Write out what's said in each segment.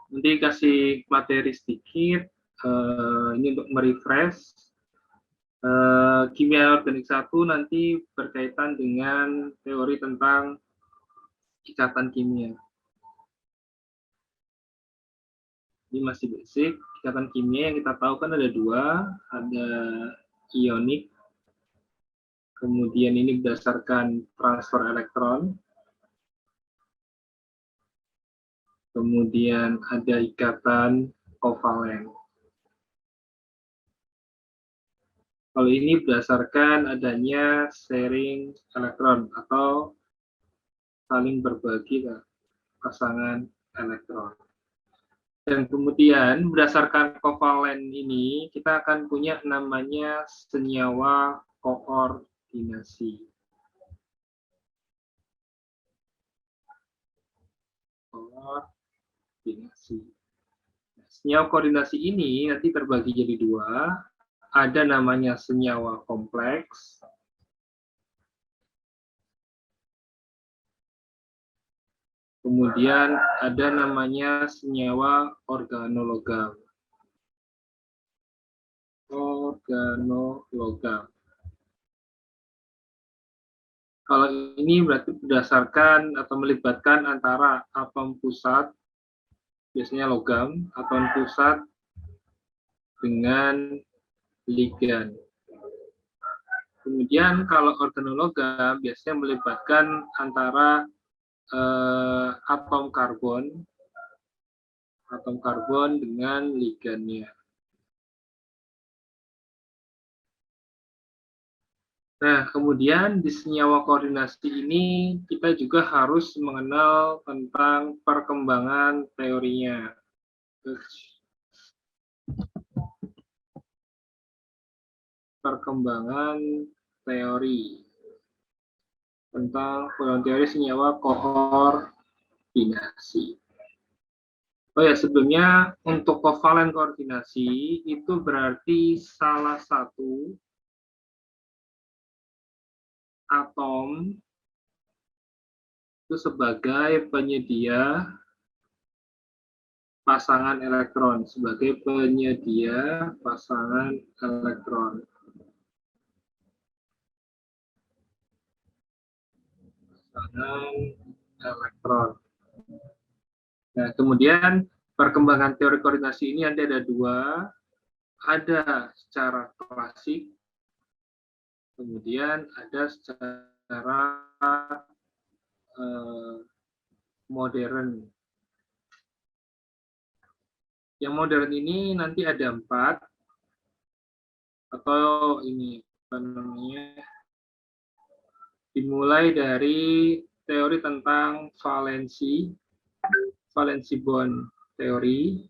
Nanti kasih materi sedikit, ini untuk merefresh. Kimia organik 1 nanti berkaitan dengan teori tentang ikatan kimia. Ini masih basic. Ikatan kimia yang kita tahu kan ada dua, ada ionik, kemudian ini berdasarkan transfer elektron, kemudian ada ikatan kovalen. Kalau ini berdasarkan adanya sharing elektron atau saling berbagi pasangan elektron. Dan kemudian berdasarkan kovalen ini kita akan punya namanya senyawa koordinasi. Senyawa koordinasi ini nanti terbagi jadi dua. Ada namanya senyawa kompleks. Kemudian ada namanya senyawa organologam. Kalau ini berarti berdasarkan atau melibatkan antara atom pusat, biasanya logam, atom pusat dengan ligan. Kemudian kalau organologam biasanya melibatkan antara atom karbon dengan ligannya. Nah, kemudian di senyawa koordinasi ini kita juga harus mengenal tentang perkembangan teorinya. Perkembangan teori tentang teori senyawa koordinasi. Oh ya, sebelumnya untuk kovalen koordinasi itu berarti salah satu atom itu sebagai penyedia pasangan elektron, sebagai penyedia pasangan elektron. Nah, kemudian perkembangan teori koordinasi ini ada dua, ada secara klasik, kemudian ada secara modern. Yang modern ini nanti ada 4, atau ini apa namanya, dimulai dari teori tentang valensi bond teori,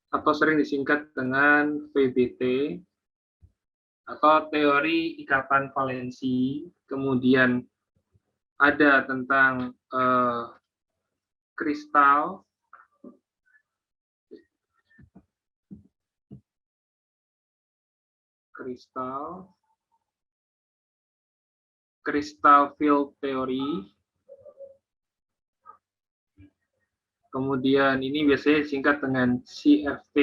atau sering disingkat dengan VBT, atau teori ikatan valensi. Kemudian ada tentang kristal, crystal field theory. Kemudian ini biasanya disingkat dengan CFT.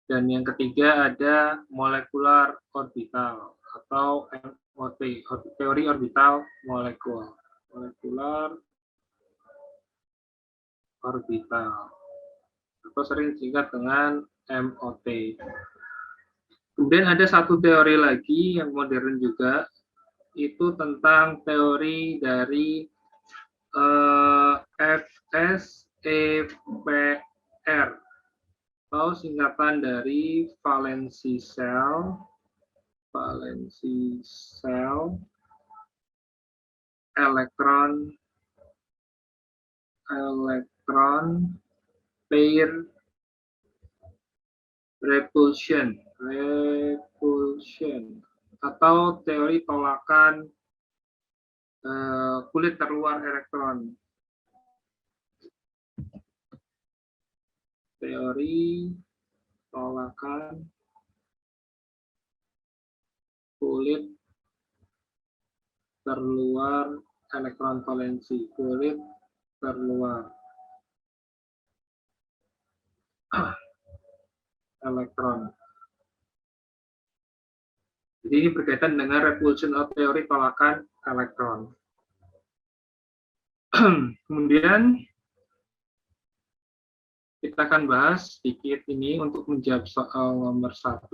Dan yang ketiga ada molecular orbital atau MOT, teori orbital molekul. Molecular orbital atau sering disingkat dengan MOT. Kemudian ada satu teori lagi yang modern juga, itu tentang teori dari FSEPR atau singkatan dari valensi sel, elektron pair repulsion atau teori tolakan kulit terluar elektron. Teori tolakan kulit terluar elektron valensi, kulit terluar elektron. Jadi ini berkaitan dengan repulsion atau teori tolakan elektron. Kemudian kita akan bahas sedikit ini untuk menjawab soal nomor 1.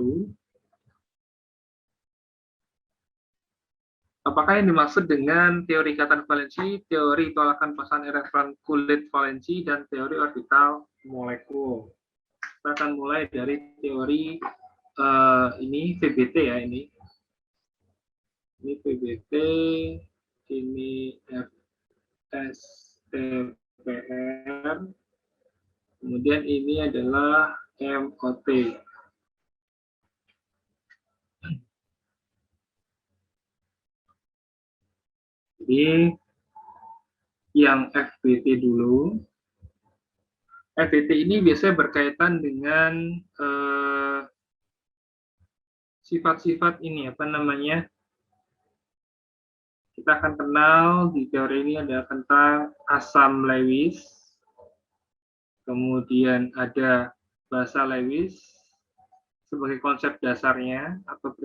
Apakah yang dimaksud dengan teori ikatan valensi, teori tolakan pasangan elektron kulit valensi, dan teori orbital molekul? Kita akan mulai dari teori ini VBT ya, ini VBT, ini FSTPR, kemudian ini adalah MOT. Jadi yang FBT dulu. FBT ini biasanya berkaitan dengan sifat-sifat ini, apa namanya? Kita akan kenal di teori ini ada tentang asam Lewis, kemudian ada basa Lewis sebagai konsep dasarnya, atau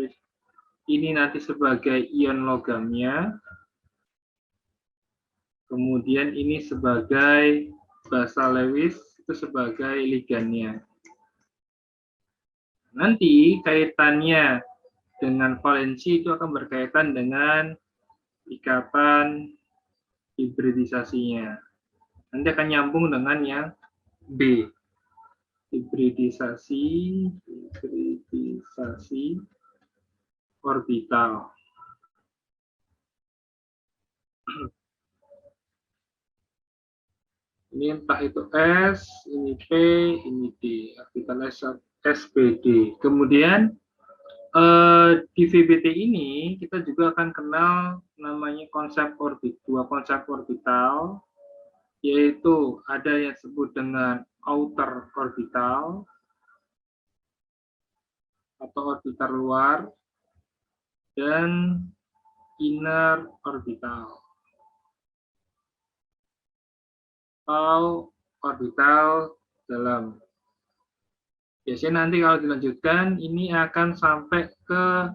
ini nanti sebagai ion logamnya, kemudian ini sebagai basa Lewis itu sebagai ligannya. Nanti kaitannya dengan valensi itu akan berkaitan dengan ikatan hibridisasinya. Nanti akan nyambung dengan yang B, hibridisasi orbital. Ini entah itu S, ini P, ini D, orbital SPD. Kemudian di VBT ini kita juga akan kenal namanya konsep dua konsep orbital, yaitu ada yang disebut dengan outer orbital atau orbital luar dan inner orbital atau orbital dalam. Biasanya nanti kalau dilanjutkan ini akan sampai ke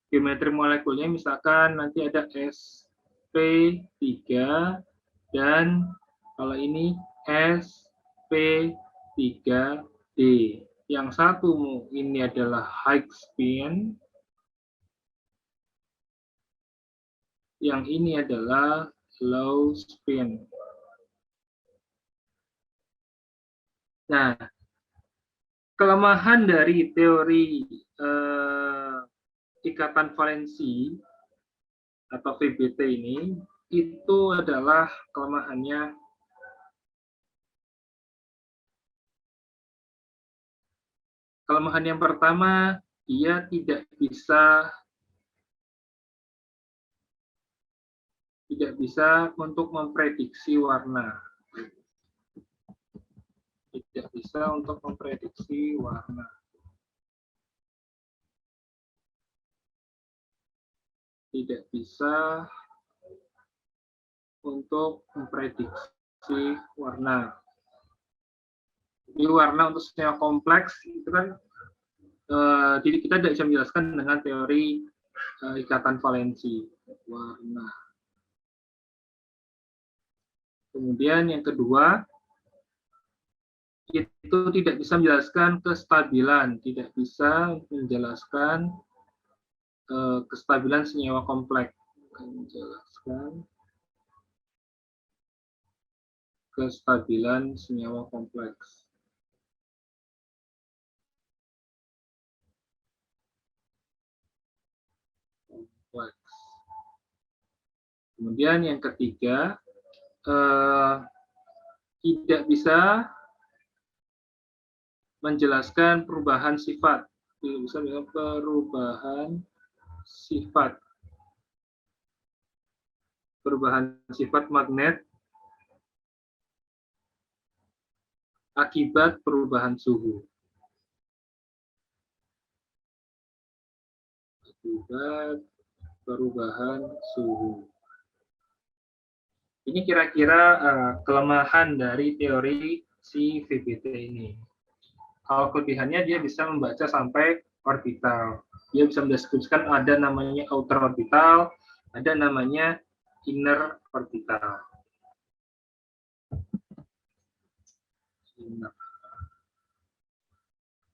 geometri molekulnya, misalkan nanti ada sp3 dan kalau ini sp3d. Yang satu ini adalah high spin, yang ini adalah low spin. Nah, kelemahan dari teori ikatan valensi atau VBT ini itu adalah kelemahannya yang pertama, dia tidak bisa untuk memprediksi warna. Tidak bisa untuk memprediksi warna. Tidak bisa untuk memprediksi warna. Jadi warna untuk senyawa kompleks itu kan jadi kita tidak bisa menjelaskan dengan teori ikatan valensi warna. Kemudian yang kedua, itu tidak bisa menjelaskan kestabilan, tidak bisa menjelaskan kestabilan senyawa kompleks. Menjelaskan kestabilan senyawa kompleks. Kemudian yang ketiga, tidak bisa menjelaskan perubahan sifat. Tidak bisa menjelaskan perubahan sifat. Perubahan sifat magnet akibat perubahan suhu. Akibat perubahan suhu. Ini kira-kira kelemahan dari teori si VBT ini. Kalau kelebihannya dia bisa membaca sampai orbital. Dia bisa mendeskripsikan ada namanya outer orbital, ada namanya inner orbital.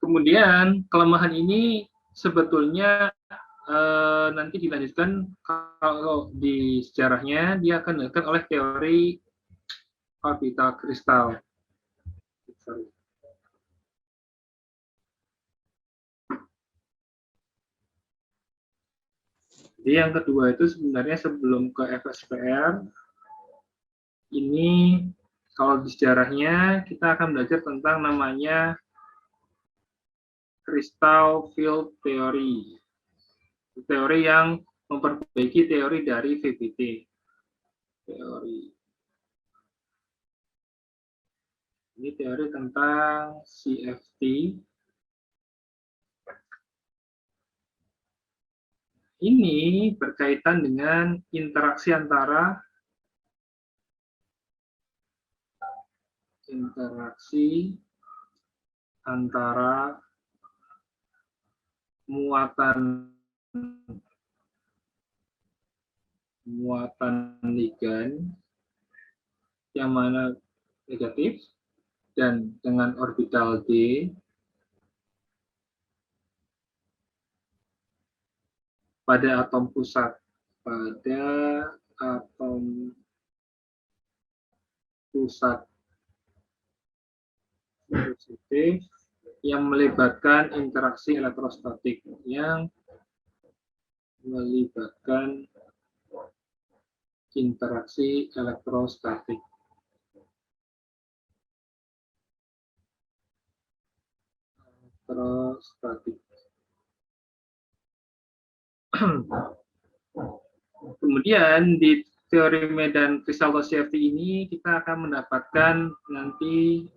Kemudian kelemahan ini sebetulnya nanti dilanjutkan kalau di sejarahnya dia akan dilakukan oleh teori orbital kristal. Jadi yang kedua itu sebenarnya sebelum ke FSPR, ini kalau di sejarahnya kita akan belajar tentang namanya crystal field theory. Teori yang memperbaiki teori dari VBT. Teori. Ini teori tentang CFT. Ini berkaitan dengan interaksi antara muatan ligan yang mana negatif dan dengan orbital D pada atom pusat, positif yang melibatkan interaksi elektrostatik, Kemudian di teori medan kristal CFT ini kita akan mendapatkan nanti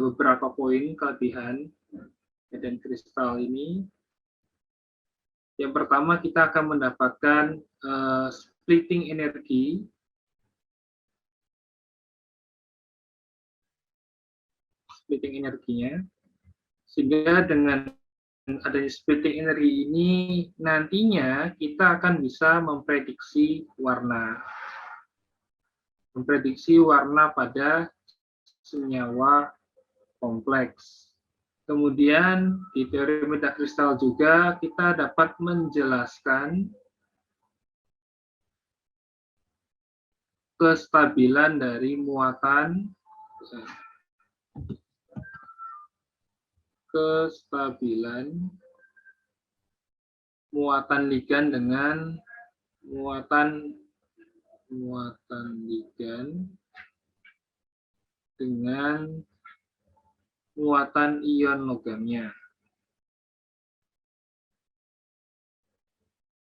beberapa poin kelebihan medan kristal ini. Yang pertama kita akan mendapatkan splitting energinya, sehingga dengan adanya splitting energi ini nantinya kita akan bisa memprediksi warna pada senyawa kompleks. Kemudian di teori medan kristal juga kita dapat menjelaskan kestabilan dari muatan ligan dengan muatan ion logamnya.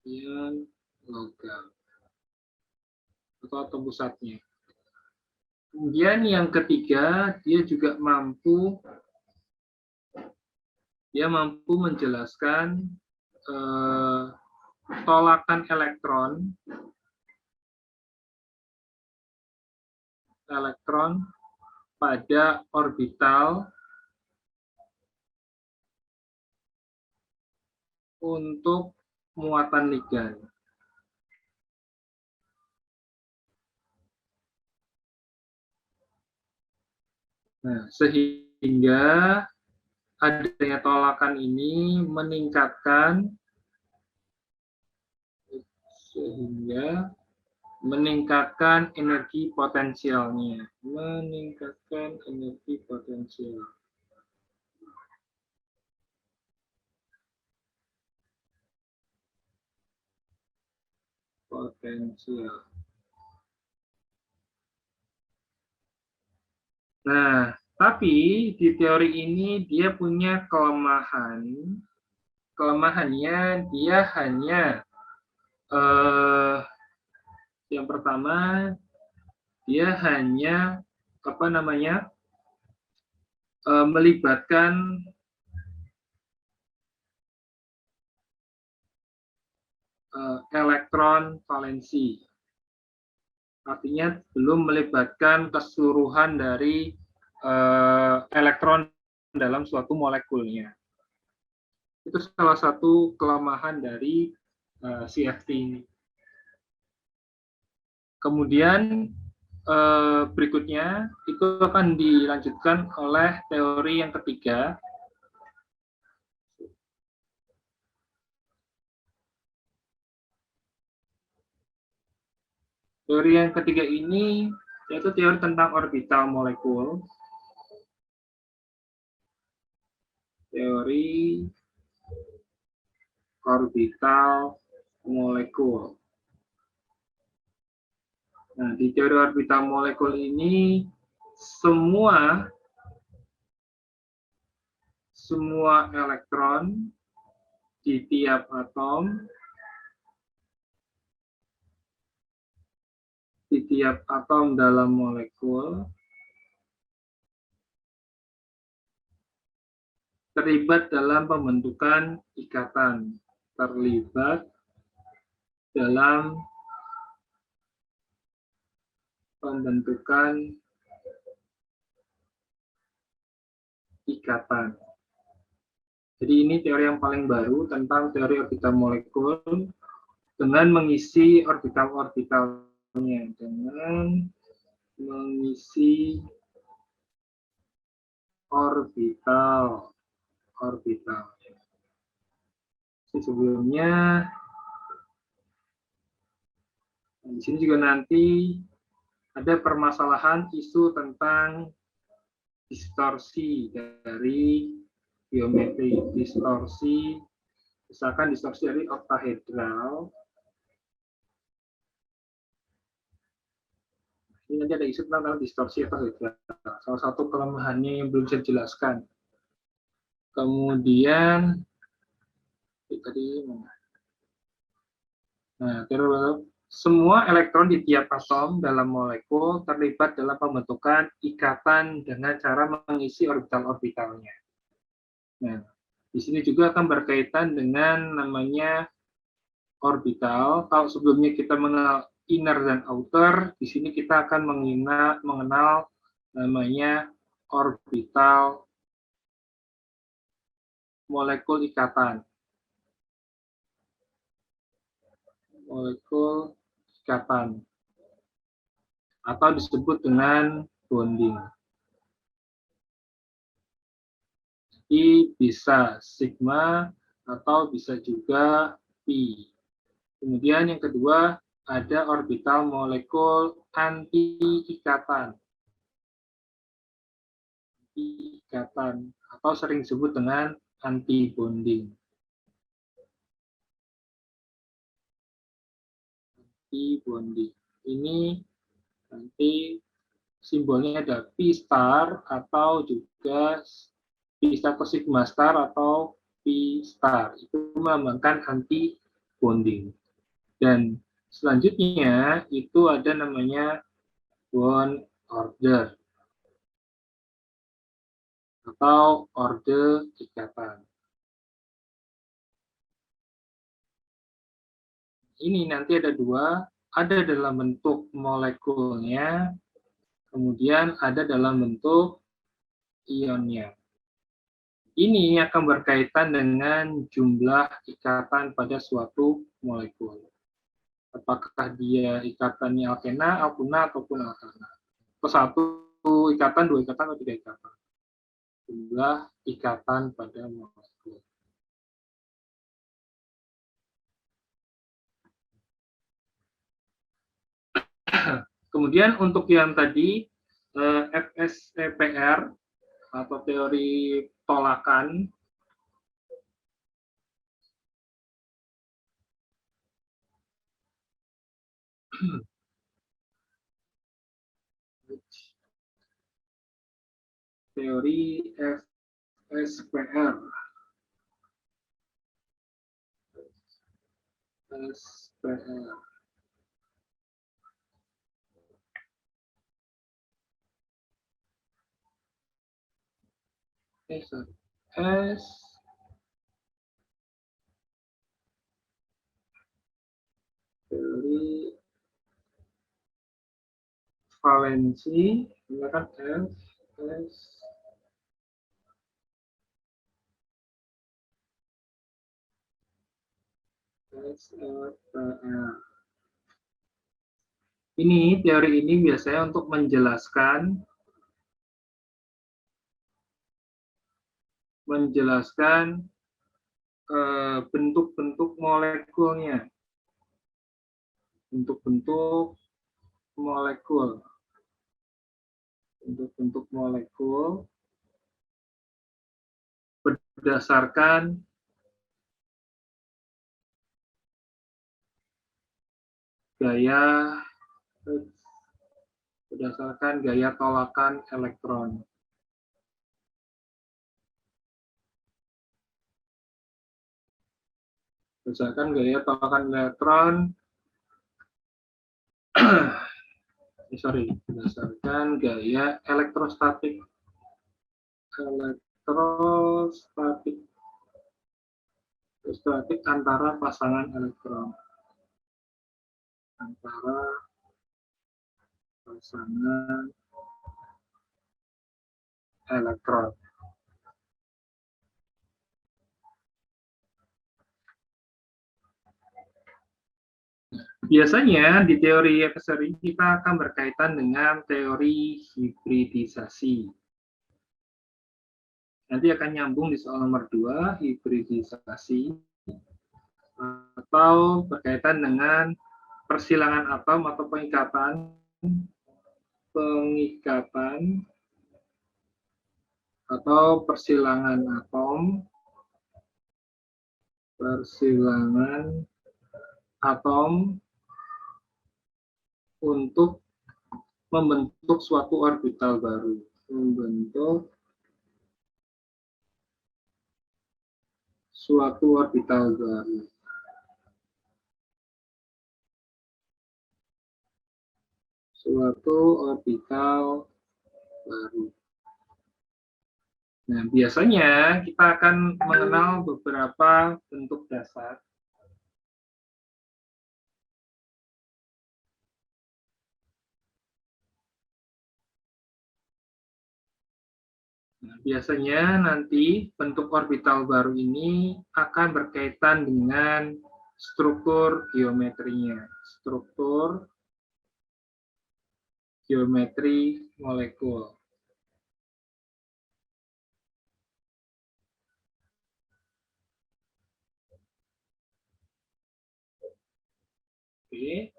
Ion logam atau atom pusatnya. Kemudian yang ketiga, dia juga mampu menjelaskan tolakan elektron pada orbital untuk muatan ligan. Nah, sehingga adanya tolakan ini meningkatkan energi potensialnya. Nah, tapi di teori ini dia punya kelemahan. Kelemahannya dia hanya yang pertama dia hanya melibatkan . elektron valensi. Artinya belum melibatkan keseluruhan dari elektron dalam suatu molekulnya. Itu salah satu kelemahan dari CFT ini. Kemudian berikutnya itu akan dilanjutkan oleh teori yang ketiga. Teori yang ketiga ini yaitu teori tentang orbital molekul. Teori orbital molekul. Nah, di teori orbital molekul ini semua elektron di tiap atom dalam molekul terlibat dalam pembentukan ikatan, terlibat dalam pembentukan ikatan. Jadi ini teori yang paling baru tentang teori orbital molekul dengan mengisi orbital-orbitalnya, dengan mengisi orbital. Sebelumnya, di sini juga nanti ada permasalahan isu tentang distorsi dari geometri, misalkan distorsi dari oktahedral. Ini nanti ada isu tentang distorsi oktahedral. Salah satu kelemahannya yang belum saya jelaskan. Kemudian semua elektron di tiap atom dalam molekul terlibat dalam pembentukan ikatan dengan cara mengisi orbital-orbitalnya. Nah, di sini juga akan berkaitan dengan namanya orbital. Kalau sebelumnya kita mengenal inner dan outer, di sini kita akan mengenal namanya orbital molekul ikatan. Molekul ikatan atau disebut dengan bonding. Jadi bisa sigma atau bisa juga pi. Kemudian yang kedua ada orbital molekul anti-ikatan. Ikatan atau sering disebut dengan anti-bonding. Anti-bonding. Ini nanti simbolnya ada P star atau juga P star atau sigma star atau P star. Itu melambangkan anti-bonding. Dan selanjutnya itu ada namanya bond order atau orde ikatan. Ini nanti ada dua, ada dalam bentuk molekulnya, kemudian ada dalam bentuk ionnya. Ini akan berkaitan dengan jumlah ikatan pada suatu molekul. Apakah dia ikatannya alkena, alkuna, ataupun alkana. Atau satu ikatan, dua ikatan, atau tiga ikatan. Jumlah ikatan pada molekul. Kemudian untuk yang tadi, FSEPR, atau teori tolakan, teori FSPR. SPR. S teori valensi, menggunakan ini teori ini biasanya untuk menjelaskan bentuk-bentuk molekulnya, bentuk-bentuk molekul berdasarkan gaya tolakan elektron. Berdasarkan gaya tolakan elektron, berdasarkan gaya elektrostatik antara pasangan elektron. Biasanya di teori eksteri kita akan berkaitan dengan teori hibridisasi. Nanti akan nyambung di soal nomor 2, hibridisasi, atau berkaitan dengan persilangan atom atau pengikatan atau persilangan atom untuk membentuk suatu orbital baru. Nah, biasanya kita akan mengenal beberapa bentuk dasar. Nah, biasanya nanti bentuk orbital baru ini akan berkaitan dengan struktur geometrinya, struktur geometri molekul. Oke.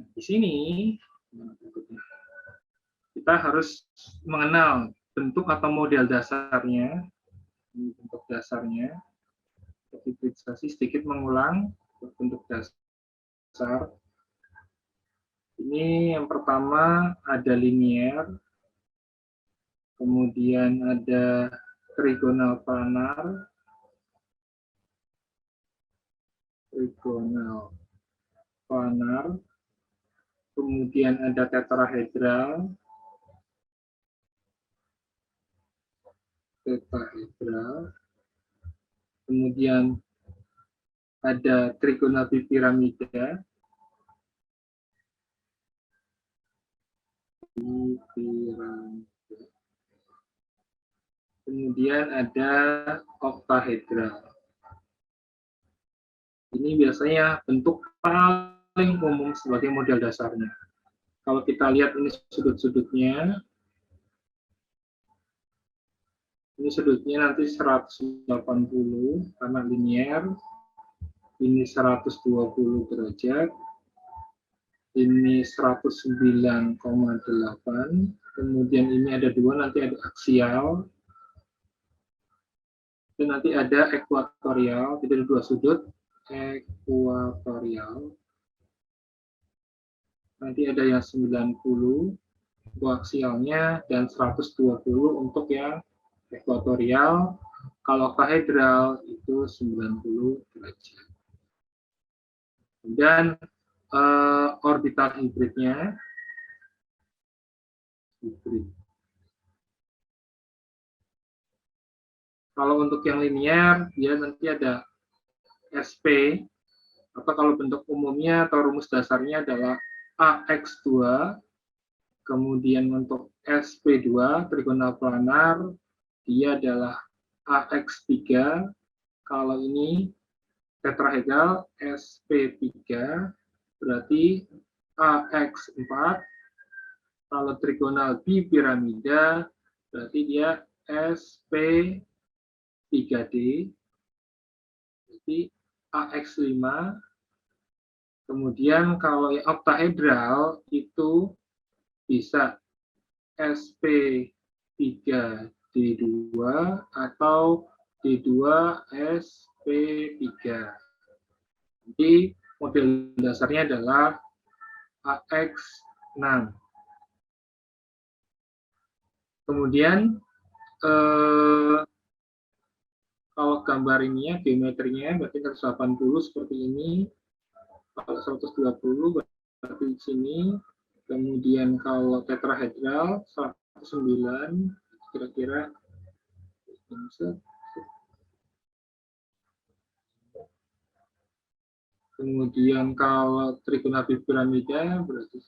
Nah, di sini kita harus mengenal bentuk atau model dasarnya. Bentuk dasarnya, hibridisasi sedikit mengulang bentuk dasar. Ini yang pertama ada linear, kemudian ada trigonal planar, kemudian ada tetrahedral, kemudian ada trigonal bipiramida, kemudian ada oktahedral. Ini biasanya bentuk paling umum sebagai model dasarnya. Kalau kita lihat ini sudut-sudutnya, ini sudutnya nanti 180 karena linear, ini 120 derajat, ini 109,8, kemudian ini ada dua, nanti ada aksial, dan nanti ada ekuatorial, jadi ada dua sudut, ekuatorial. Nanti ada yang 90 untuk aksialnya dan 120 untuk yang ekuatorial. Kalau oktahedral itu 90 derajat. Dan orbital hibridnya Kalau untuk yang linear, dia nanti ada SP, atau kalau bentuk umumnya atau rumus dasarnya adalah AX2, kemudian untuk SP2, trigonal planar, dia adalah AX3, kalau ini tetrahedral SP3, berarti AX4, kalau trigonal bipiramida, berarti dia SP3D, berarti AX5, kemudian kalau yang oktahedral itu bisa SP3D2 atau D2SP3. Jadi model dasarnya adalah AX6. Kemudian kalau gambar ini ya, geometrinya berarti 180 seperti ini. Kalau 120 berarti di sini. Kemudian kalau tetrahedral 109 kira-kira. Kemudian kalau trigonal bipiramida berarti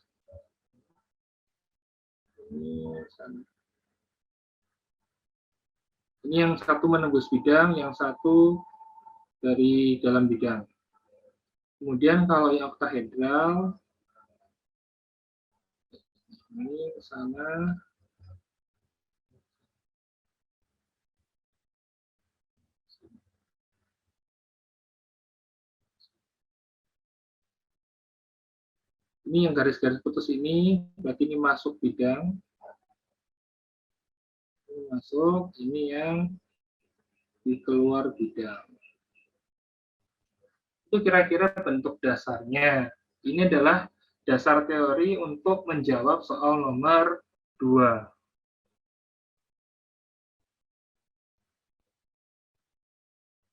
ini yang satu menembus bidang, yang satu dari dalam bidang. Kemudian kalau yang oktahedral ini ke sana. Ini yang garis-garis putus ini berarti ini masuk bidang. Ini masuk, ini yang di keluar bidang. Itu kira-kira bentuk dasarnya. Ini adalah dasar teori untuk menjawab soal nomor 2.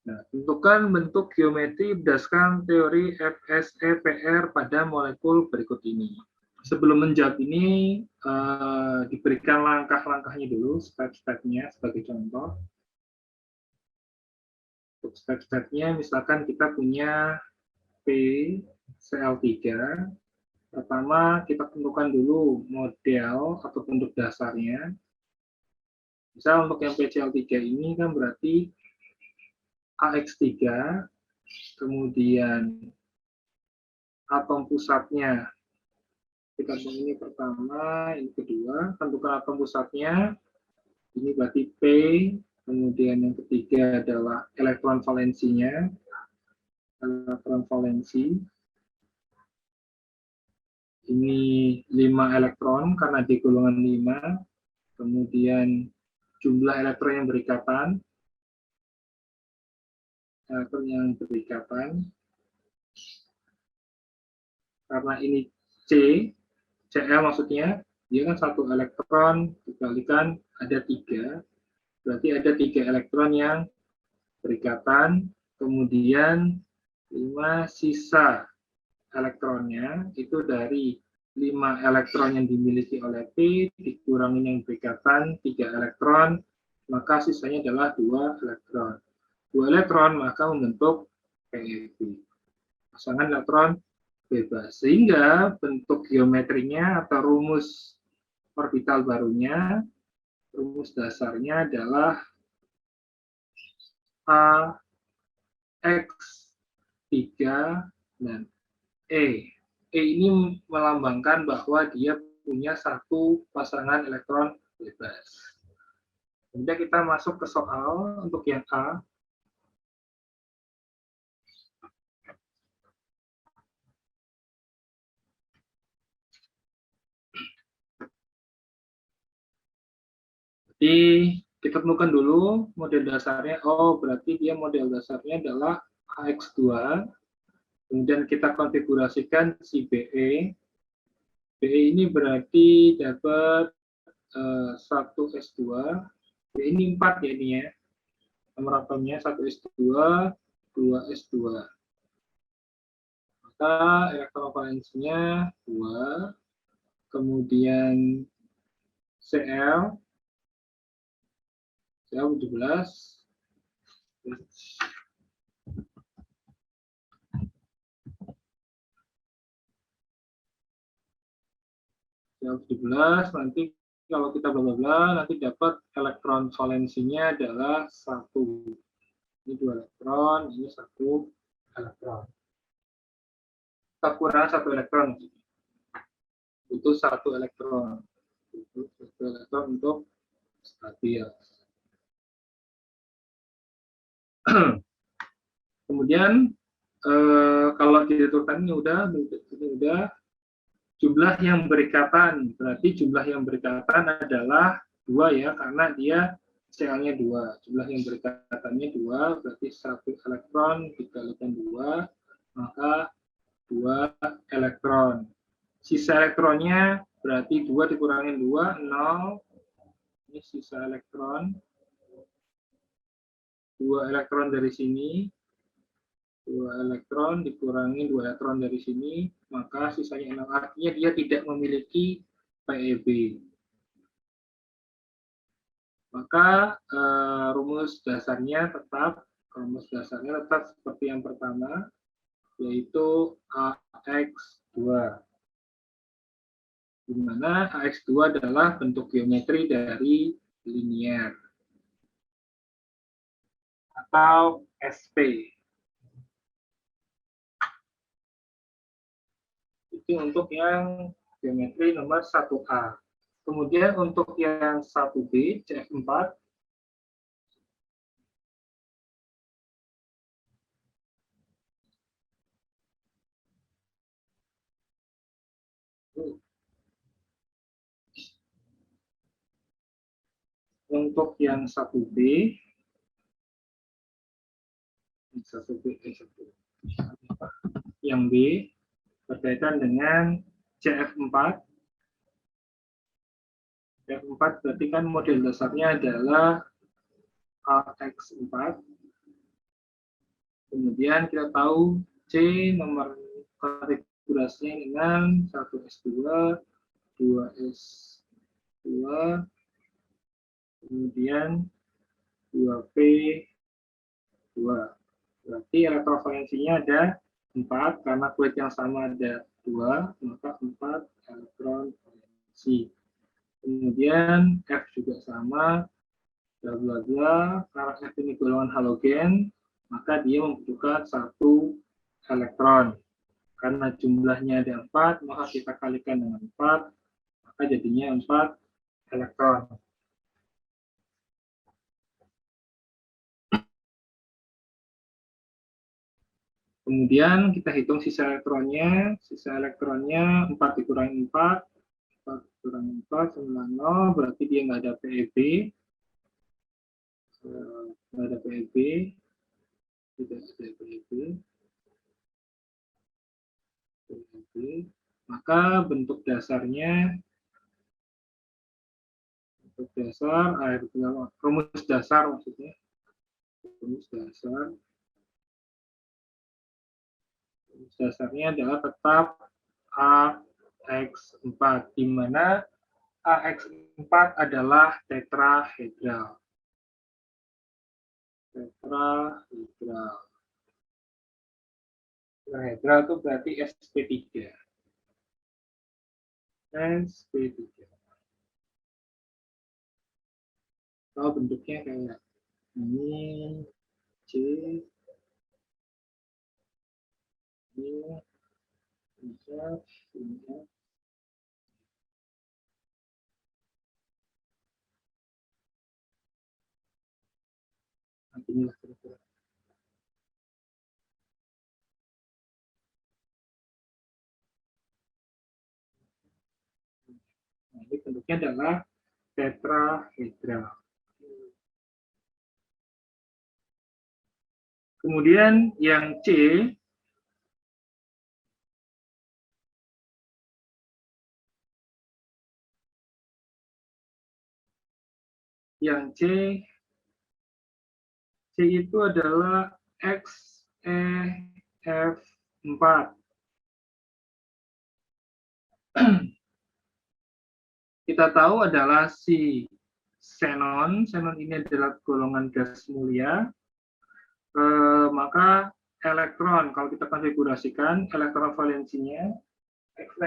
Nah, tentukan bentuk geometri berdasarkan teori FSE-PR pada molekul berikut ini. Sebelum menjawab ini, diberikan langkah-langkahnya dulu, step-stepnya sebagai contoh. Untuk step-stepnya, misalkan kita punya PCl3. Pertama, kita tentukan dulu model atau bentuk dasarnya. Misal untuk yang PCl3 ini kan berarti AX3, kemudian atom pusatnya. Kita ini pertama, ini kedua, tentukan atom pusatnya. Ini berarti P, kemudian yang ketiga adalah elektron valensinya. Elektron valensi. Ini 5 elektron karena di golongan 5. Kemudian jumlah elektron yang berikatan. Elektron yang berikatan. Karena ini C, Cl maksudnya, dia kan 1 elektron, dikalikan ada 3, berarti ada 3 elektron yang berikatan, kemudian 5 sisa elektronnya, itu dari 5 elektron yang dimiliki oleh P, dikurangi yang berikatan 3 elektron, maka sisanya adalah 2 elektron. 2 elektron maka membentuk PeP, pasangan elektron bebas. Sehingga bentuk geometrinya atau rumus orbital barunya, rumus dasarnya adalah A, X, 3, dan E. E ini melambangkan bahwa dia punya satu pasangan elektron bebas. Kemudian kita masuk ke soal untuk yang A. Jadi kita temukan dulu model dasarnya. Oh, berarti dia model dasarnya adalah AX2. Kemudian kita konfigurasikan si BE. BE ini berarti dapat 1S2. BE ini 4 ya ini ya. Nomor atomnya 1S2, 2S2. Maka elektron valensinya 2. Kemudian Cl 17, Yang 17 nanti kalau kita bla bla bla nanti dapat elektron valensinya adalah 1. Ini 2 elektron, ini 1 elektron. Kita kurang 1 elektron. Itu 1 elektron. Itu 1 elektron untuk stabil. Kemudian kalau diturunkan ini udah jumlah yang berikatan, berarti jumlah yang berikatan adalah 2 ya, karena dia Cl-nya 2. Jumlah yang berikatannya 2, berarti 1 elektron dikalikan 2, maka 2 elektron. Sisa elektronnya berarti 2 dikurangin 2, 0. Ini sisa elektron. 2 elektron dari sini. 2 elektron dikurangi 2 elektron dari sini, maka sisanya 6. Artinya dia tidak memiliki PeB. Maka rumus dasarnya tetap seperti yang pertama, yaitu AX2. Di mana AX2 adalah bentuk geometri dari linier atau SP. Itu untuk yang geometri nomor 1A. Kemudian untuk yang 1B, CF4, untuk yang 1B, yang B berkaitan dengan CF4. CF4 berarti kan model dasarnya adalah AX4. Kemudian kita tahu C nomor konfigurasinya dengan 1S2, 2S2, kemudian 2P2. Berarti elektrovalensinya ada 4, karena kulit yang sama ada 2, maka 4 elektron valensi. Kemudian F juga sama, bla bla bla, karena F ini golongan halogen, maka dia membutuhkan 1 elektron. Karena jumlahnya ada 4, maka kita kalikan dengan 4, maka jadinya 4 elektron. Kemudian kita hitung sisa elektronnya. Sisa elektronnya 4 dikurangi 4. 4 dikurangi 4 sama 0. Berarti dia nggak ada PeB. Nggak ada PeB. Tidak ada PeB. Maka bentuk dasarnya, rumus dasar maksudnya. Rumus dasarnya adalah tetap AX4, di mana AX4 adalah tetrahedral. Tetrahedral itu berarti sp3. Kalau bentuknya kayak ini, C, ini, ini, nantinya kira-kira. Nah, ini bentuknya adalah tetrahedral. Kemudian yang C, C itu adalah XeF4. Kita tahu adalah si xenon. Xenon ini adalah golongan gas mulia. Maka elektron, kalau kita konfigurasikan elektron valensinya,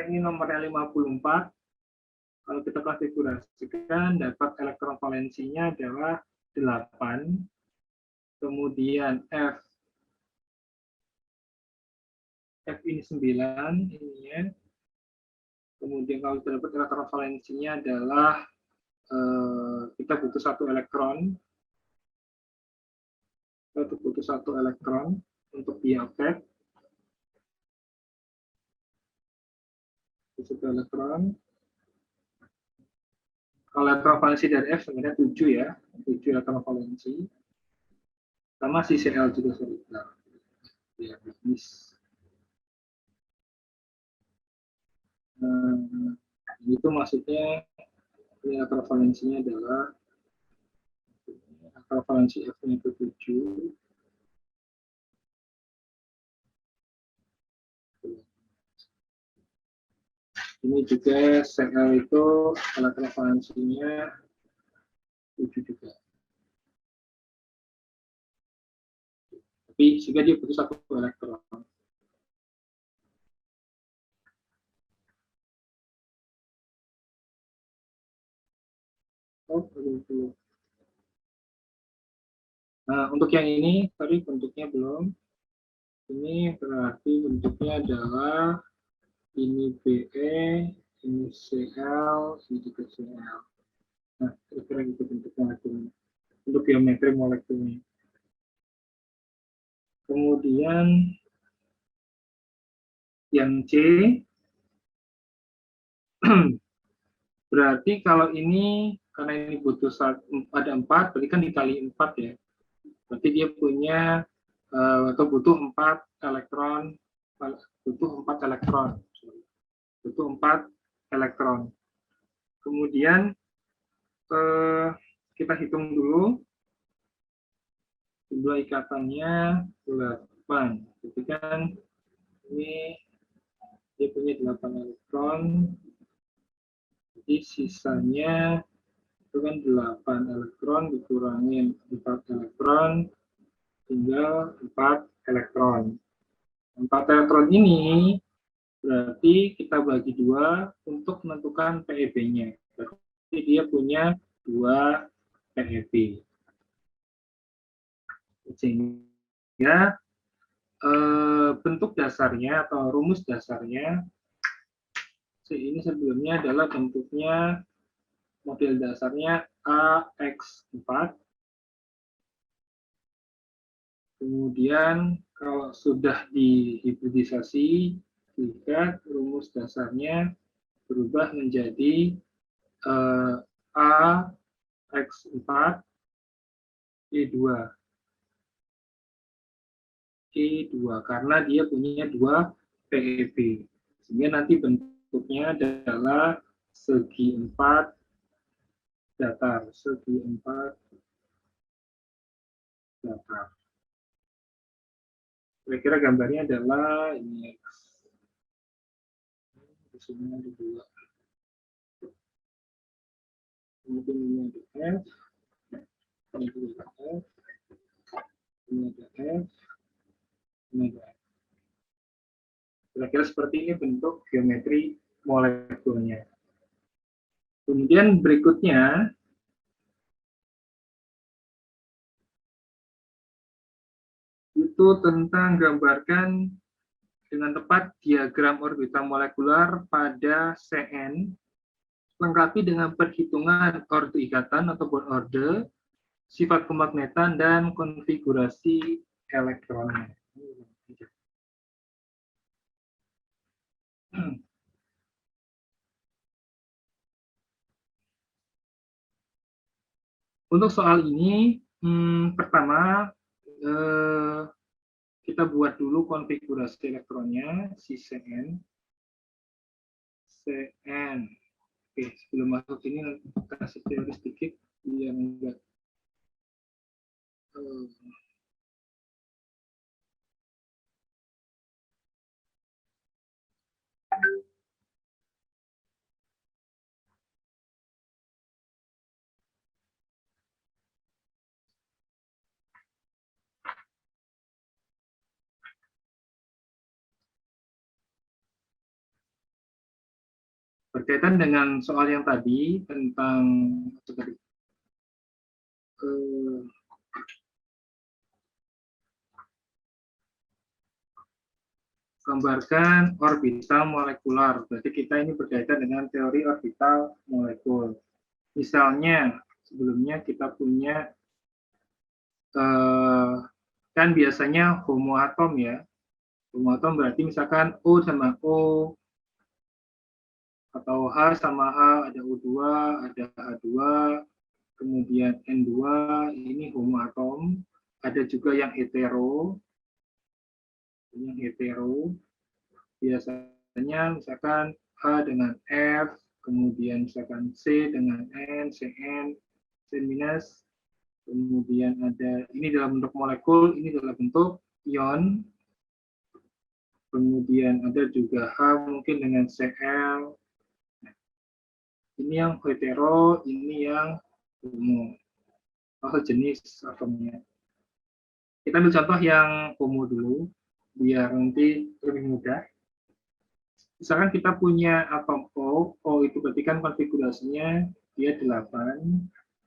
ini nomornya 54, kalau kita konfigurasikan dapat elektron valensinya adalah 8, kemudian F ini 9, ini ya. Kemudian kalau kita dapat elektron valensinya adalah kita butuh satu elektron, untuk di objek, satu elektron. Kalau elektron valensi dari F sebenarnya 7 ya, 7 elektron valensi. Sama si Cl juga solidar. Ya, bisnis. Itu maksudnya elektron valensinya adalah elektron valensi F-nya itu 7. Ini juga Cl itu elektron valensinya 7 juga. Tapi sehingga dia butuh satu elektron. Oh, belum. Nah, untuk yang ini tadi bentuknya belum. Ini berarti bentuknya adalah ini BE, ini Cl, ini juga Cl. Nah, kira-kira gitu bentuk molekulnya. Untuk geometri molekulnya. Kemudian yang C, berarti kalau ini, karena ini butuh ada 4, berarti kan dikali 4 ya. Berarti dia punya, atau butuh 4 elektron, butuh 4 elektron. Kemudian kita hitung dulu jumlah ikatannya 8. Jadi kan ini dia punya 8 elektron. Jadi sisanya itu kan 8 elektron dikurangi 4 elektron, tinggal 4 elektron. 4 elektron ini berarti kita bagi 2 untuk menentukan PEB-nya. Jadi dia punya 2 PEB. Sehingga bentuk dasarnya atau rumus dasarnya ini sebelumnya adalah bentuknya, model dasarnya AX4. Kemudian kalau sudah dihibridisasi, jika rumus dasarnya berubah menjadi AX4 E2. Karena dia punya 2 PEB. Sehingga nanti bentuknya adalah segi 4 datar. Kira-kira gambarnya adalah ini. Di sini ada 2. Kemudian ini ada F. Ini ada F. Ini ada F. Ini ada F. Kira-kira seperti ini bentuk geometri molekulnya. Kemudian berikutnya, itu tentang gambarkan dengan tepat diagram orbital molekular pada Cn, lengkapi dengan perhitungan ordo ikatan atau bond order, sifat kemagnetan, dan konfigurasi elektronnya. Untuk soal ini, pertama kita buat dulu konfigurasi elektronnya, si Cn. Oke, sebelum masuk ini kasih teori sedikit biar enggak Berkaitan dengan soal yang tadi tentang gambarkan orbital molekular. Berarti kita ini berkaitan dengan teori orbital molekul. Misalnya, sebelumnya kita punya, kan biasanya homoatom ya. Homoatom berarti misalkan O sama O, atau H sama H, ada O2, ada H2, kemudian N2, ini homoatom. Ada juga yang hetero, biasanya misalkan H dengan F, kemudian misalkan C dengan N, Cn, C minus, kemudian ada ini dalam bentuk molekul, ini dalam bentuk ion, kemudian ada juga H mungkin dengan Cl, ini yang hetero, ini yang homo, atau jenis atomnya. Kita ambil contoh yang homo dulu, biar nanti lebih mudah. Misalkan kita punya atom O itu berarti kan konfigurasinya dia 8,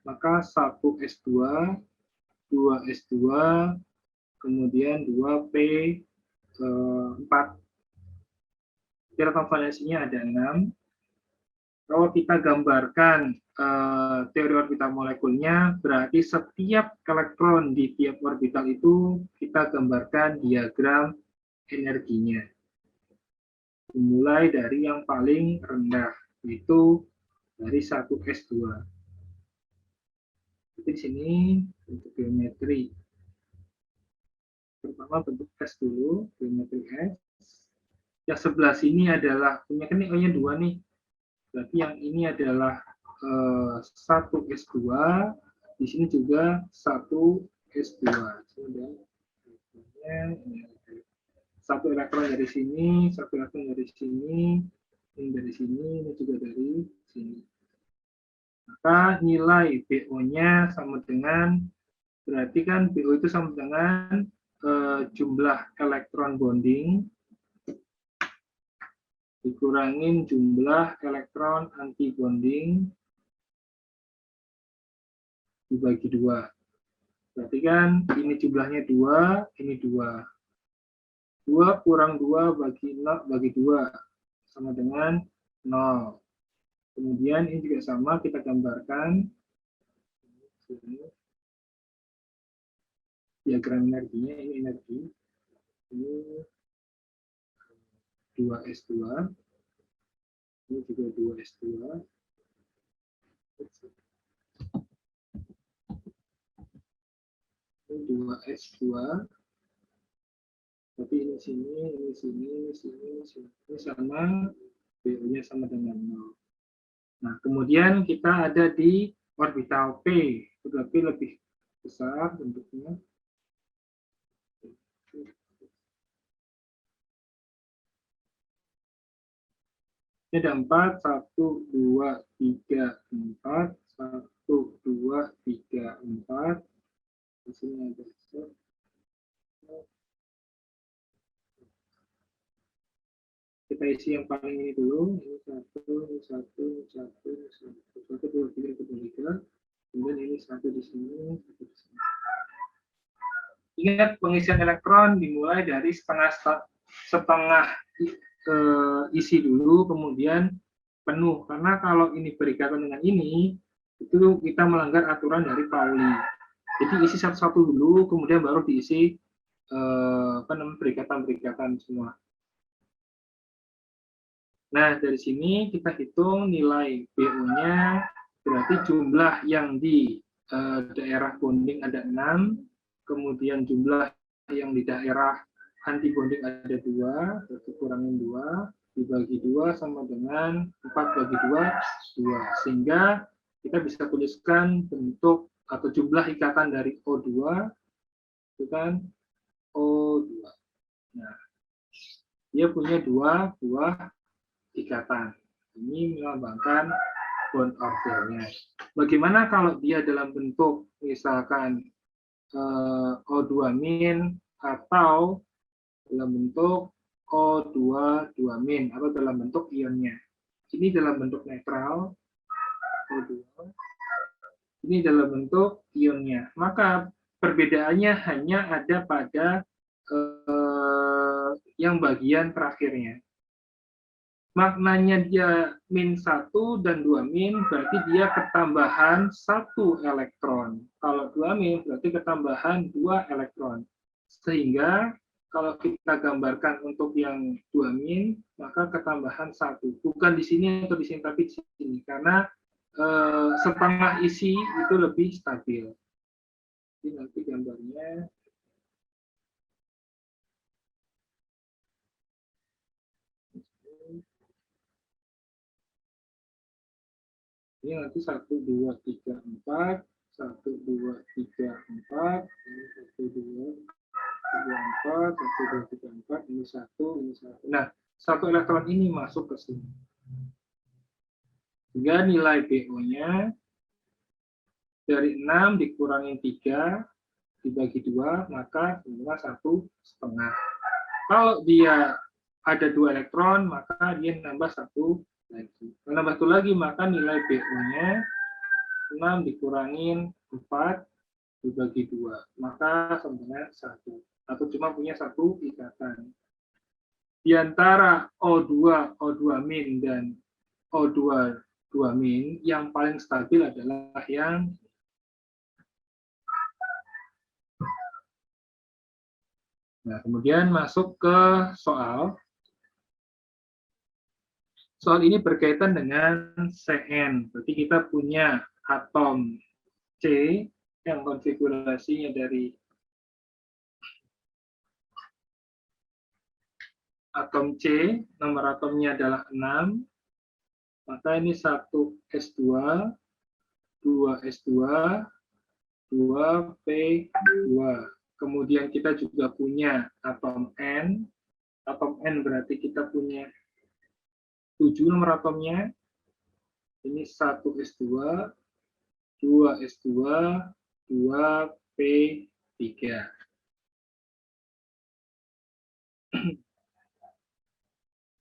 maka 1s2, 2s2, kemudian 2p4. Jadi atom valensinya ada 6. Kalau kita gambarkan teori orbital molekulnya, berarti setiap elektron di tiap orbital itu kita gambarkan diagram energinya. Dimulai dari yang paling rendah, yaitu dari 1s2. Jadi di sini bentuk geometri. Pertama bentuk S dulu, geometri S. Yang sebelah sini adalah, punya kan ini O-nya 2 nih. Berarti yang ini adalah 1s2, di sini juga 1s2. Satu elektron dari sini, satu elektron dari sini, ini dari sini, ini juga dari sini. Maka nilai BO-nya sama dengan, berarti kan BO itu sama dengan jumlah elektron bonding dikurangin jumlah elektron anti bonding dibagi 2. Berarti kan ini jumlahnya 2, ini 2. 2 kurang 2 bagi 2 sama dengan 0. Kemudian ini juga sama, kita gambarkan diagram energinya, ini energi. Ini 2s2, ini juga 2s2, ini 2s2, tapi ini sini, ini sini, ini sini, ini sama, BO-nya sama dengan 0. Nah, kemudian kita ada di orbital P, tetapi lebih besar bentuknya. Ini ada 4, 1, 2, 3, 4, 1, 2, 3, 4. Di sini ada kita isi yang paling ini dulu, ini 1, ini 1, ini 1, ini 1, 1, 2, 3, 3, kemudian ini 1 di sini, 1 di sini. Ingat pengisian elektron dimulai dari setengah isi dulu, kemudian penuh. Karena kalau ini berikatan dengan ini, itu kita melanggar aturan dari Pauli. Jadi isi satu-satu dulu, kemudian baru diisi berikatan-berikatan semua. Nah, dari sini kita hitung nilai BO-nya, berarti jumlah yang di daerah bonding ada 6, kemudian jumlah yang di daerah anti bonding ada 2, berarti kurangin 2, dibagi 2 sama dengan 4 bagi 2, 2. Sehingga kita bisa tuliskan bentuk atau jumlah ikatan dari O2, itu kan O2. Nah, dia punya 2 buah ikatan. Ini melambangkan bond ordernya. Bagaimana kalau dia dalam bentuk misalkan O2- atau dalam bentuk O22- atau dalam bentuk ionnya. ini dalam bentuk netral, O2, ini dalam bentuk ionnya. Maka perbedaannya hanya ada pada yang bagian terakhirnya. Maknanya dia -1 dan 2 min, berarti dia ketambahan 1 elektron. Kalau 2 min, berarti ketambahan 2 elektron. Sehingga kalau kita gambarkan untuk yang 2 min, maka ketambahan 1. Bukan di sini atau di sini, tapi di sini. Karena setengah isi itu lebih stabil. Jadi nanti gambarnya ini nanti 1, 2, 3, 4, 1, 2, 3, 4, ini 1, 2, 3, 4, 1, 2, 3, 4, ini 1, ini 1. Nah, 1 elektron ini masuk ke sini. Sehingga nilai BO-nya dari 6 dikurangi 3 dibagi 2, maka semua 1,5. Kalau dia ada 2 elektron, maka dia nambah 1 lagi. Kalau nambah 1 lagi, maka nilai BO-nya 6 dikurangin 4 dibagi 2. Maka sebenarnya 1. Atau cuma punya 1 ikatan. Di antara O2, O2 min, dan O2, 2 min, yang paling stabil adalah yang nah, kemudian masuk ke soal. Soal ini berkaitan dengan Cn. Berarti kita punya atom C yang konfigurasinya dari atom C, nomor atomnya adalah 6. Maka ini 1s2, 2s2, 2p2. Kemudian kita juga punya atom N. Atom N berarti kita punya 7 nomor atomnya. Ini 1s2, 2s2, 2p3.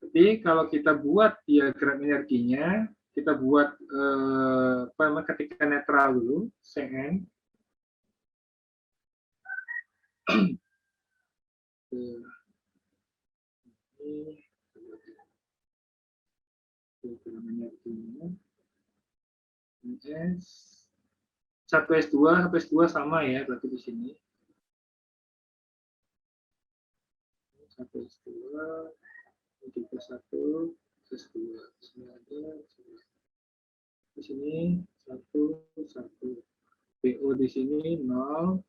Jadi kalau kita buat diagram energinya, kita buat ketika netral dulu, Cn. Ini diagram energinya. S 1s2, 1s2 sama ya, berarti di sini. 1s2, ini juga 1, S2. Di sini ada, di sini 1, 1. BO di sini 0.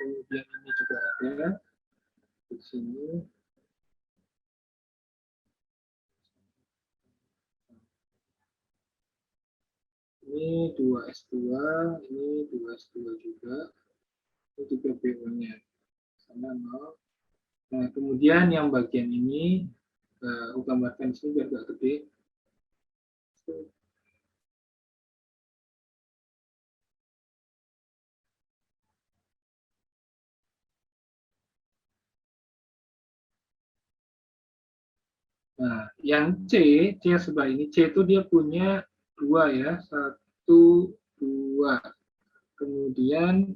Kemudian ini juga ada. Di sini. Ini 2s2, ini 2s2 juga. Ini juga BO-nya. Sama 0. Nah, kemudian yang bagian ini, aku gambarkan di sini biar agak gede. Nah, yang C yang sebelah ini, C itu dia punya 2 ya, 1, 2. Kemudian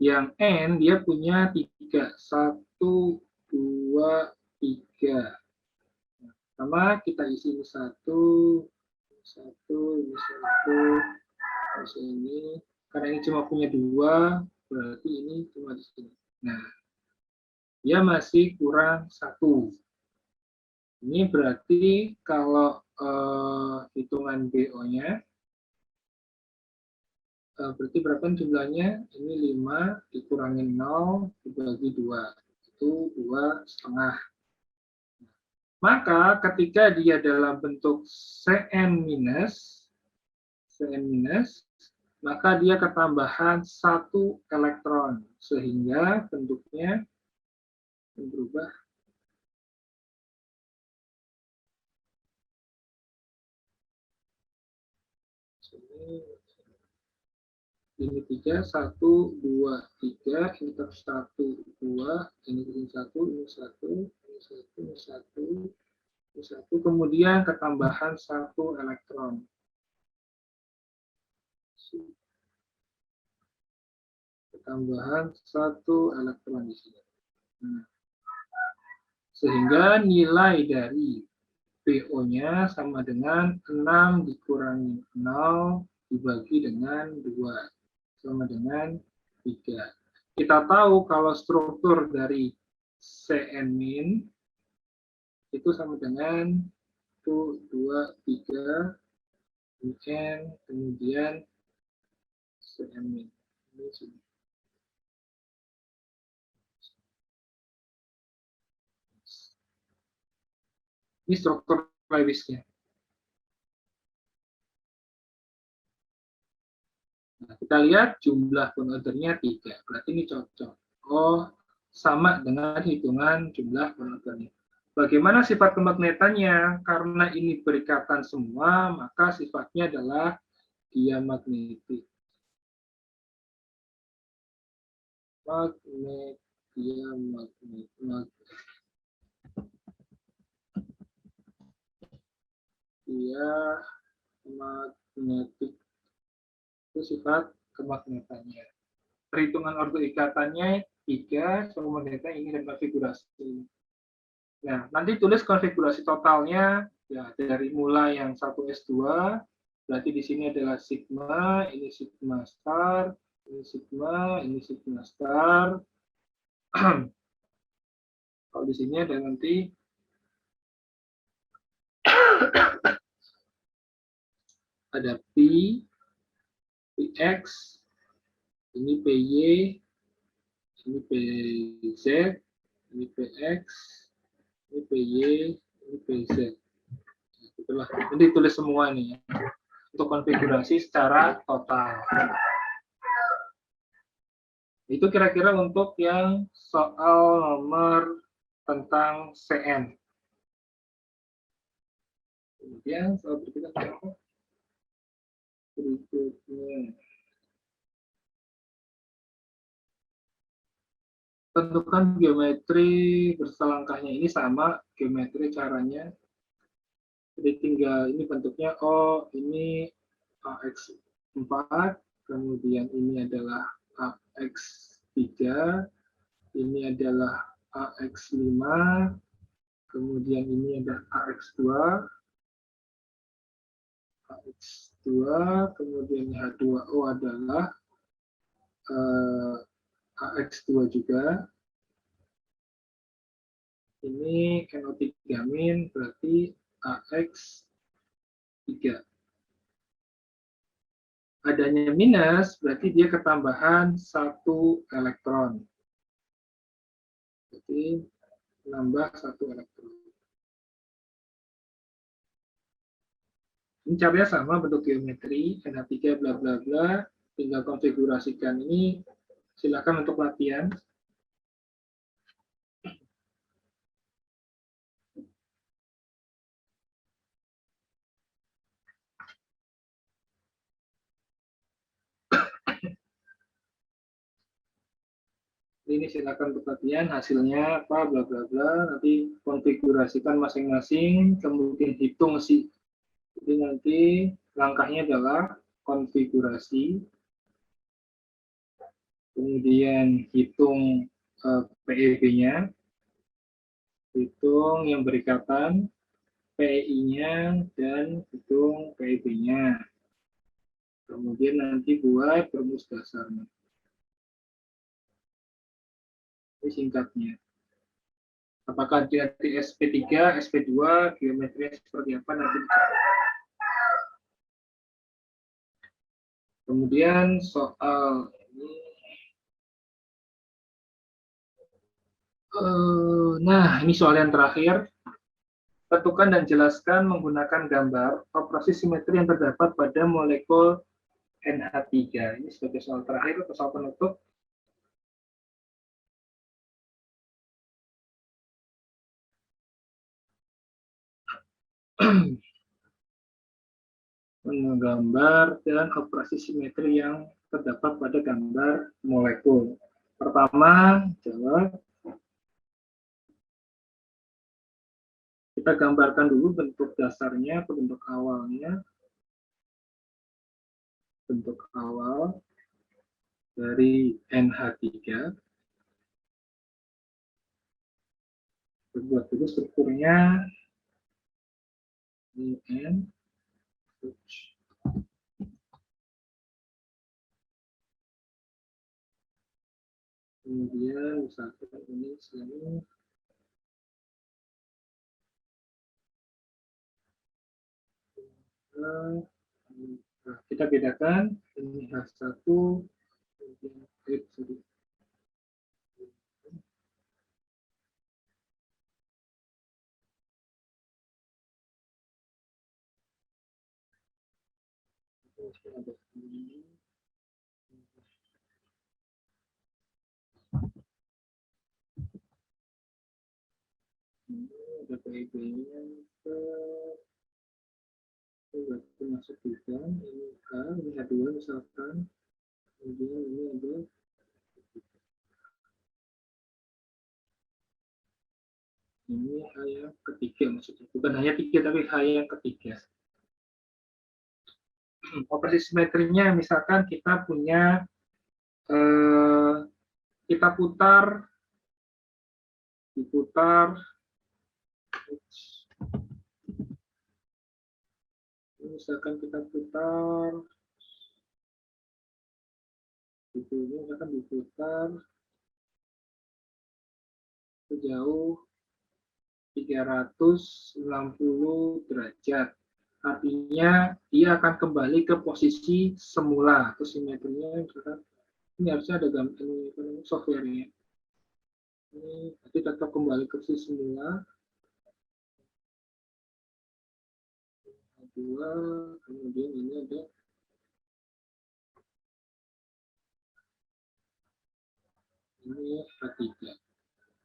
yang N dia punya 3, 1, 2, 3. Sama kita isi ini 1, ini 1, ini 1, terus ini. Karena ini cuma punya 2, berarti ini cuma di sini. Nah, dia masih kurang 1. Ini berarti kalau hitungan BO-nya, berarti berapa jumlahnya? Ini 5 dikurangi 0 dibagi 2. Itu 2,5. Maka ketika dia dalam bentuk Cn-, maka dia ketambahan 1 elektron. Sehingga bentuknya berubah. Ini 3, 1, 2, 3, ini terus 1, 2, ini 1, ini 1, ini 1, ini 1, satu, kemudian ketambahan satu elektron. Ketambahan satu elektron di sini. Nah, sehingga nilai dari PO-nya sama dengan 6 dikurangi 0 dibagi dengan 2 sama dengan 3. Kita tahu kalau struktur dari Cn- itu sama dengan 1, 2, 3 N, kemudian Cn-. Ini struktur Lewisnya. Nah, kita lihat jumlah penordernya 3, berarti ini cocok. Oh, sama dengan hitungan jumlah penordernya. Bagaimana sifat kemagnetannya? Karena ini berikatan semua, maka sifatnya adalah diamagnetik. Diamagnetik itu sifat kemagnetannya. Perhitungan ordo ikatannya 3, kemagnetan ini dan konfigurasi. Nah, nanti tulis konfigurasi totalnya ya dari mulai yang 1s2, berarti di sini adalah sigma, ini sigma star, ini sigma star. Kalau di sini ada nanti ada P, Px, ini Py, ini Pz, ini Px, ini Py, ini Pz. Itulah, ini tulis semua nih ya, untuk konfigurasi secara total. Itu kira-kira untuk yang soal nomor tentang CN. Kemudian soal berikutnya apa? Berikutnya. Tentukan geometri berselangkahnya, ini sama geometri caranya. Jadi tinggal ini bentuknya, oh ini AX4, kemudian ini adalah AX3, ini adalah AX5, kemudian ini ada AX2, AX2, kemudian H2O adalah AX2 juga. Ini NO3-min berarti AX3. Adanya minus berarti dia ketambahan satu elektron. Jadi nambah satu elektron. Ini caranya sama, bentuk geometri, NH3 bla bla bla, tinggal konfigurasikan ini. Silakan untuk latihan. Ini silakan untuk latihan, hasilnya apa, bla bla bla. Nanti konfigurasikan masing-masing, kemudian hitung sih. Jadi nanti langkahnya adalah konfigurasi, kemudian hitung PEB-nya, hitung yang berikatan, PEI-nya, dan hitung PEB-nya. Kemudian nanti buat rumus dasarnya. Ini singkatnya. Apakah di SP3, SP2, geometrinya seperti apa nanti. Kemudian soal ini. Nah, ini soal yang terakhir. Tentukan dan jelaskan menggunakan gambar operasi simetri yang terdapat pada molekul NH3. Ini sebagai soal terakhir atau soal penutup. Menggambar dan operasi simetri yang terdapat pada gambar molekul. Pertama, jawab. Kita gambarkan dulu bentuk dasarnya atau bentuk awalnya. Bentuk awal dari NH3. Buat dulu strukturnya. Ini N. Kemudian misalkan ini sini. Nah, kita bedakan ini H1, kemudian ada PIB-nya berarti masuk juga ini H, ini H2 misalkan, kemudian ini ada ini H yang ketiga maksudnya, bukan hanya 3 tapi H yang ketiga. Operasi simetrinya misalkan kita punya kita diputar misalkan kita putar itu misalkan diputar sejauh 360 derajat. Artinya dia akan kembali ke posisi semula atau simetrinya misalkan ini harusnya ada gambar ini softwarenya. Ini nanti tetap kembali ke posisi semula. Dua, kemudian ini ada ini H3.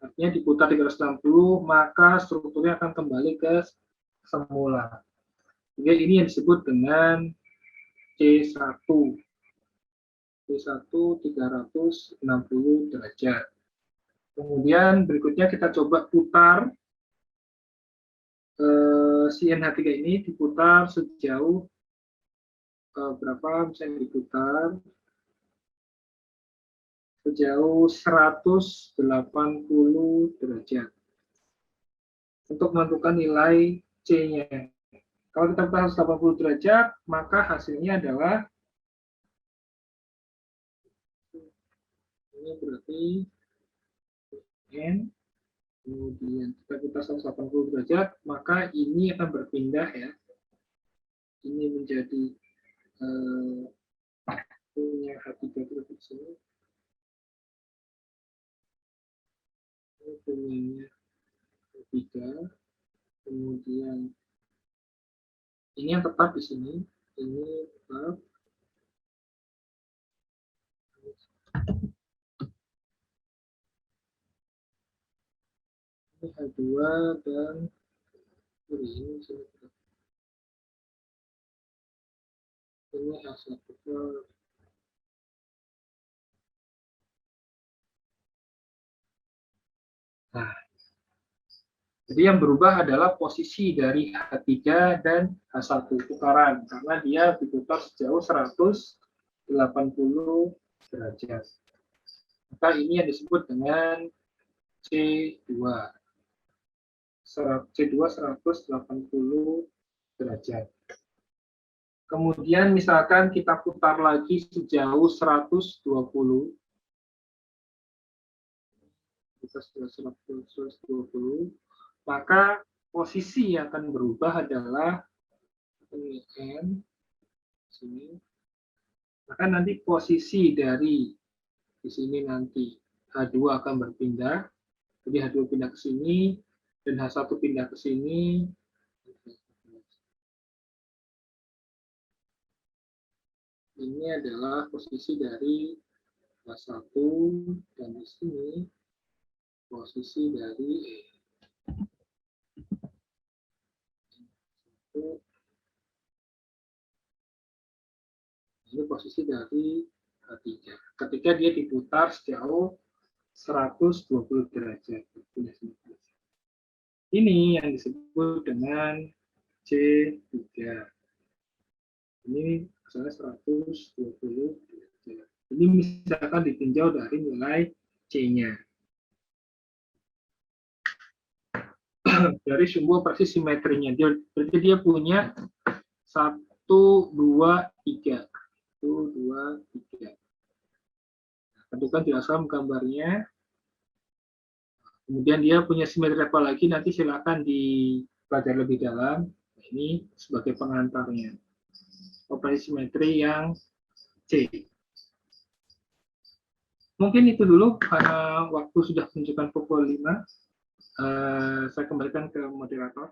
Artinya diputar 360, maka strukturnya akan kembali ke semula. Jadi ini yang disebut dengan C1. C1 360 derajat. Kemudian berikutnya kita coba putar si NH3 ini diputar sejauh berapa, misalnya diputar sejauh 180 derajat untuk menentukan nilai C-nya. Kalau kita putar 180 derajat, maka hasilnya adalah ini berarti N, kemudian kita putar 180 derajat, maka ini akan berpindah ya. Ini menjadi punya H3 di sini. Ini punya H3, kemudian ini yang tetap di sini, ini tetap. Ini H2 dan ini H1. Nah, jadi yang berubah adalah posisi dari H3 dan H1 putaran karena dia diputar sejauh 180 derajat. Maka ini yang disebut dengan C2. C2 180 derajat. Kemudian misalkan kita putar lagi sejauh 120. Kita sudah 120. Maka posisi yang akan berubah adalah ini N sini. Maka nanti posisi dari di sini nanti H2 akan berpindah. Jadi H2 pindah ke sini dan H1 pindah ke sini. Ini adalah posisi dari H1 dan di sini posisi dari ini posisi dari H3 ketika dia diputar sejauh 120 derajat. Jadi ini yang disebut dengan C3. Ini misalnya 120 derajat. Ini misalkan ditinjau dari nilai C-nya. Dari sumbu operasi simetrinya. Berarti dia punya 1, 2, 3. 1, 2, 3. Tentukan di asal gambarnya. Kemudian dia punya simetri apa lagi, nanti silakan dipelajari lebih dalam. Ini sebagai pengantarnya. Operasi simetri yang C. Mungkin itu dulu, karena waktu sudah menunjukkan pukul 5. Saya kembalikan ke moderator.